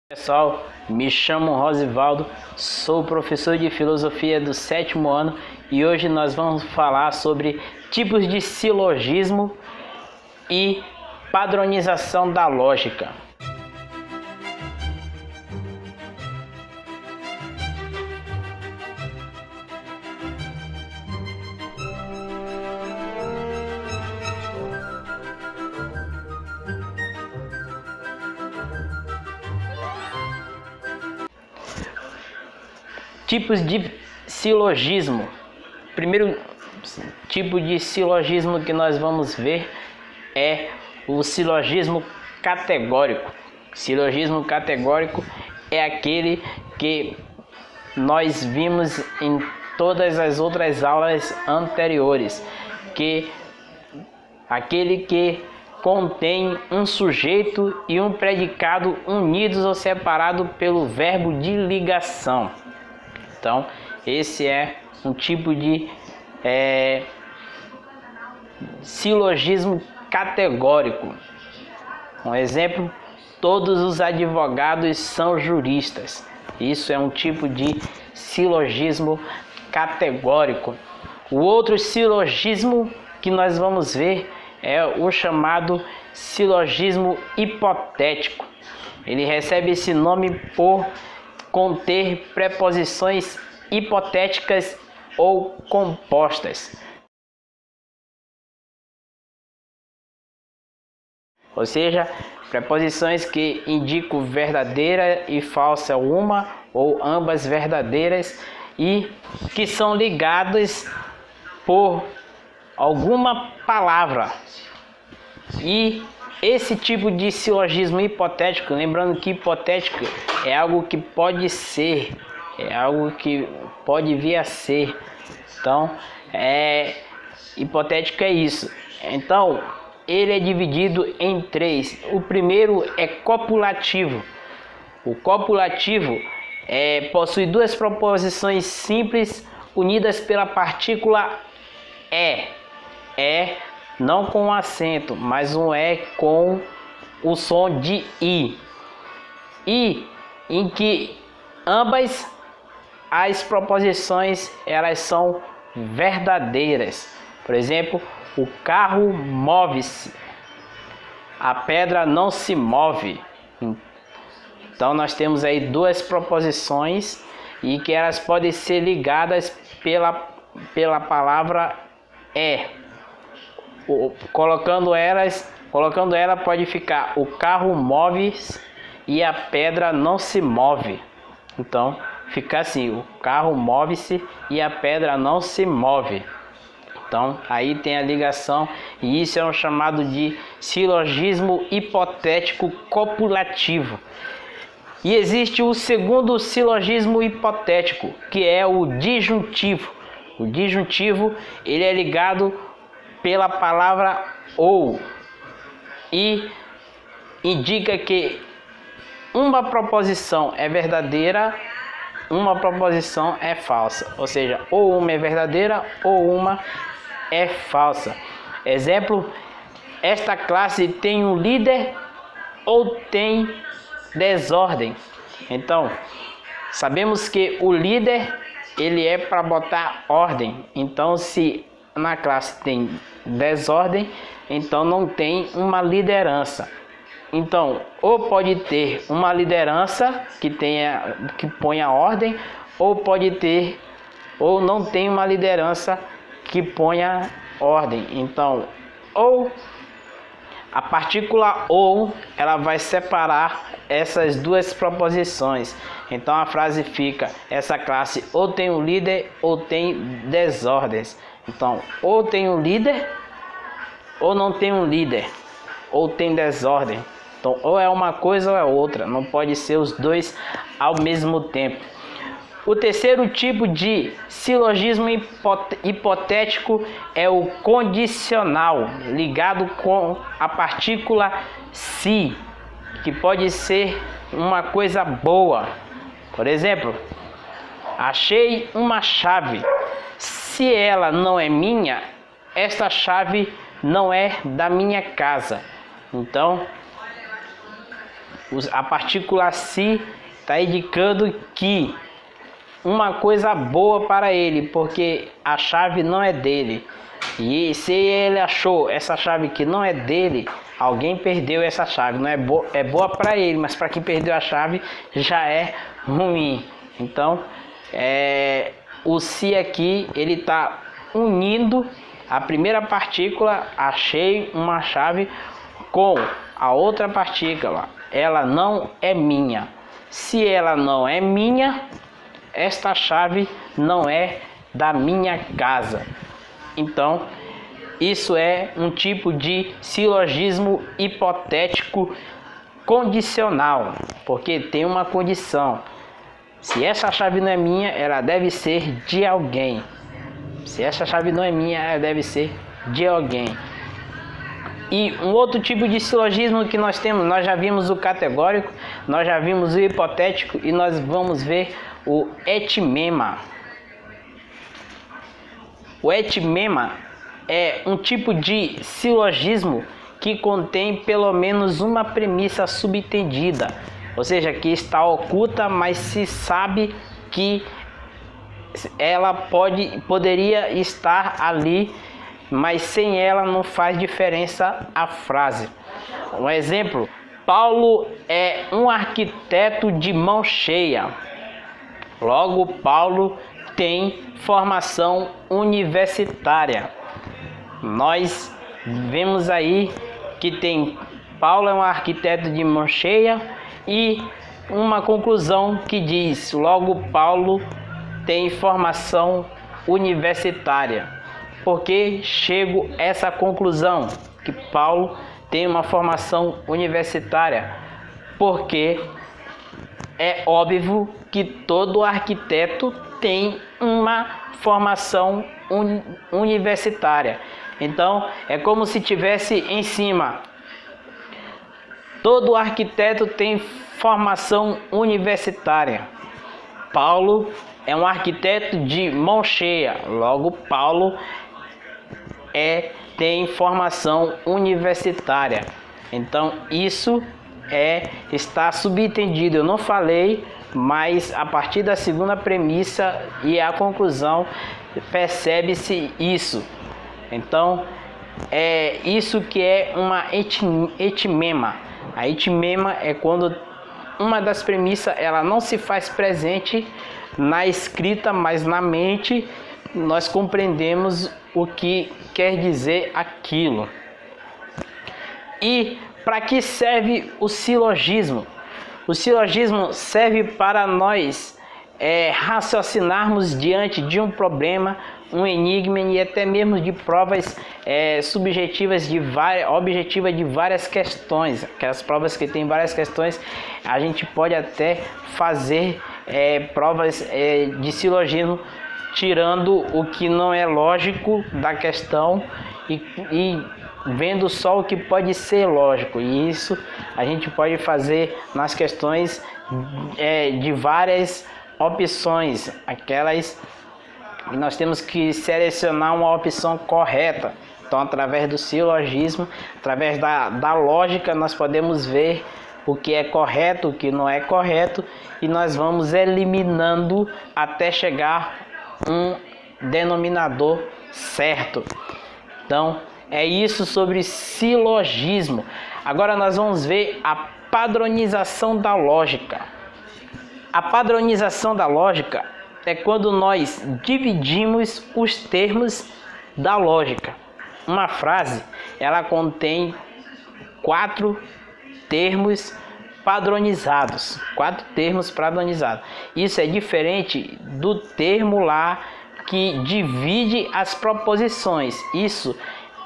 Pessoal, me chamo Rosivaldo, sou professor de filosofia do 7º ano e hoje nós vamos falar sobre tipos de silogismo e padronização da lógica. Tipos de silogismo. Primeiro tipo de silogismo que nós vamos ver é o silogismo categórico. Silogismo categórico é aquele que nós vimos em todas as outras aulas anteriores, aquele que contém um sujeito e um predicado unidos ou separados pelo verbo de ligação. Então, esse é um tipo de silogismo categórico. Um exemplo: todos os advogados são juristas. Isso é um tipo de silogismo categórico. O outro silogismo que nós vamos ver é o chamado silogismo hipotético. Ele recebe esse nome por conter preposições hipotéticas ou compostas. Ou seja, preposições que indicam verdadeira e falsa, uma ou ambas verdadeiras, e que são ligadas por alguma palavra. E esse tipo de silogismo hipotético, lembrando que hipotético é algo que pode ser, é algo que pode vir a ser. Então, hipotético é isso. Então, ele é dividido em três. O primeiro é copulativo. O copulativo possui duas proposições simples unidas pela partícula é não com acento, mas um é com o som de i, e em que ambas as proposições elas são verdadeiras. Por exemplo, o carro move-se, a pedra não se move. Então nós temos aí duas proposições e que elas podem ser ligadas pela palavra colocando ela pode ficar: o carro move-se e a pedra não se move. Então fica assim: o carro move-se e a pedra não se move. Então aí tem a ligação, e isso é um chamado de silogismo hipotético copulativo. E existe o segundo silogismo hipotético, que é o disjuntivo. O disjuntivo ele é ligado pela palavra ou e indica que uma proposição é verdadeira, uma proposição é falsa. Ou seja, ou uma é verdadeira ou uma é falsa. Exemplo: esta classe tem um líder ou tem desordem. Então, sabemos que o líder ele é para botar ordem. Então, se na classe tem desordem, então não tem uma liderança. Então, ou pode ter uma liderança que ponha ordem, ou não tem uma liderança que ponha ordem. Então, ou a partícula ou ela vai separar essas duas proposições. Então a frase fica: essa classe ou tem um líder ou tem desordens. Então, ou tem um líder ou não tem um líder, ou tem desordem. Então, ou é uma coisa ou é outra, não pode ser os dois ao mesmo tempo. O terceiro tipo de silogismo hipotético é o condicional, ligado com a partícula se, que pode ser uma coisa boa. Por exemplo: achei uma chave. Se ela não é minha, esta chave não é da minha casa. Então, A partícula se está indicando que uma coisa boa para ele, porque a chave não é dele. E se ele achou essa chave que não é dele, alguém perdeu essa chave. Não é, é boa para ele, mas para quem perdeu a chave já é ruim. Então, o se aqui, ele está unindo a primeira partícula, achei uma chave, com a outra partícula. Ela não é minha. Se ela não é minha, esta chave não é da minha casa. Então, isso é um tipo de silogismo hipotético condicional, porque tem uma condição. Se essa chave não é minha, ela deve ser de alguém. Se essa chave não é minha, ela deve ser de alguém. E um outro tipo de silogismo que nós temos, nós já vimos o categórico, nós já vimos o hipotético e nós vamos ver o etimema. O etimema é um tipo de silogismo que contém pelo menos uma premissa subentendida, ou seja, que está oculta, mas se sabe que ela poderia estar ali, mas sem ela não faz diferença a frase. Um exemplo: Paulo é um arquiteto de mão cheia. Logo, Paulo tem formação universitária. Nós vemos aí que Paulo é um arquiteto de mão cheia e uma conclusão que diz: logo, Paulo tem formação universitária. Por que chego a essa conclusão que Paulo tem uma formação universitária? Porque é óbvio que todo arquiteto tem uma formação universitária. Então, é como se tivesse em cima: todo arquiteto tem formação universitária. Paulo é um arquiteto de mão cheia. Logo, Paulo tem formação universitária. Então, isso está subentendido. Eu não falei, mas a partir da segunda premissa e a conclusão, percebe-se isso. Então, é isso que é uma etimema. A etimema é quando uma das premissas ela não se faz presente na escrita, mas na mente nós compreendemos o que quer dizer aquilo. E para que serve o silogismo? O silogismo serve para nós raciocinarmos diante de um problema, um enigma e até mesmo de provas subjetivas objetivas de várias questões. Aquelas provas que tem várias questões, a gente pode até fazer provas de silogismo, tirando o que não é lógico da questão e vendo só o que pode ser lógico. E isso a gente pode fazer nas questões de várias opções, aquelas e nós temos que selecionar uma opção correta. Então, através do silogismo, através da lógica, nós podemos ver o que é correto, o que não é correto, e nós vamos eliminando até chegar um denominador certo. Então, é isso sobre silogismo. Agora nós vamos ver a padronização da lógica. A padronização da lógica é quando nós dividimos os termos da lógica. Uma frase, ela contém 4 termos padronizados. 4 termos padronizados. Isso é diferente do termo lá que divide as proposições. Isso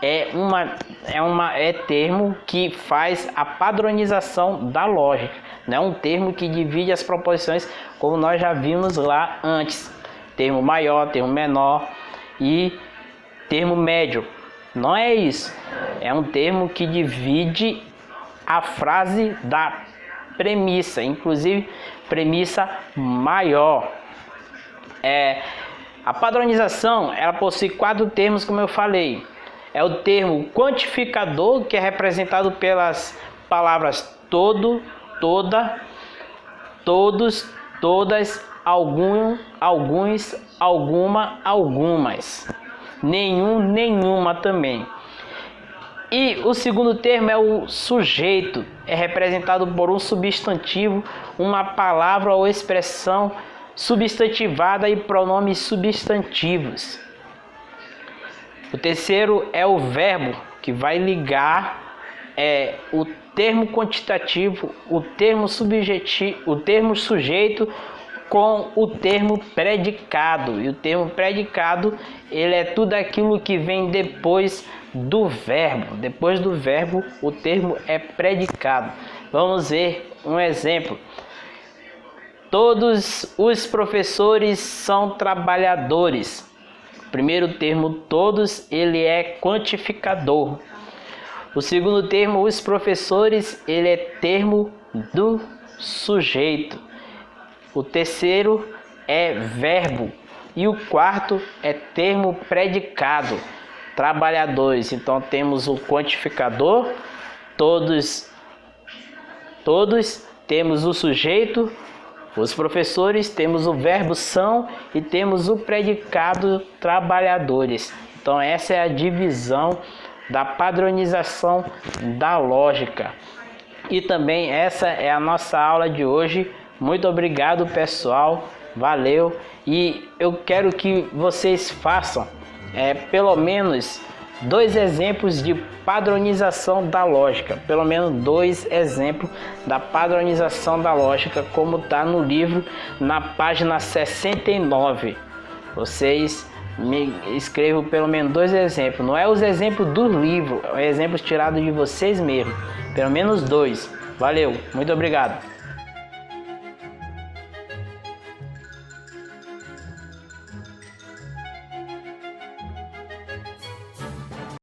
é termo que faz a padronização da lógica. Não é um termo que divide as proposições, como nós já vimos lá antes. Termo maior, termo menor e termo médio. Não é isso. É um termo que divide a frase da premissa, inclusive premissa maior. A padronização, ela possui 4 termos, como eu falei. É o termo quantificador, que é representado pelas palavras todo toda, todos, todas, algum, alguns, alguma, algumas. Nenhum, nenhuma também. E o segundo termo é o sujeito, é representado por um substantivo, uma palavra ou expressão substantivada e pronomes substantivos. O terceiro é o verbo, que vai ligar o termo quantitativo, o termo subjetivo, o termo sujeito com o termo predicado. E o termo predicado, ele é tudo aquilo que vem depois do verbo. Depois do verbo, o termo é predicado. Vamos ver um exemplo. Todos os professores são trabalhadores. O primeiro termo, todos, ele é quantificador. O segundo termo, os professores, ele é termo do sujeito. O terceiro é verbo. E o quarto é termo predicado, trabalhadores. Então temos o quantificador, todos, temos o sujeito, os professores, temos o verbo são e temos o predicado trabalhadores. Então essa é a divisão da padronização da lógica. E também essa é a nossa aula de hoje. Muito obrigado, pessoal. Valeu. E eu quero que vocês façam pelo menos 2 exemplos de padronização da lógica. Pelo menos 2 exemplos da padronização da lógica, como está no livro, na página 69. Vocês me escrevam pelo menos 2 exemplos. Não é os exemplos do livro, é exemplos tirados de vocês mesmos. Pelo menos 2. Valeu. Muito obrigado.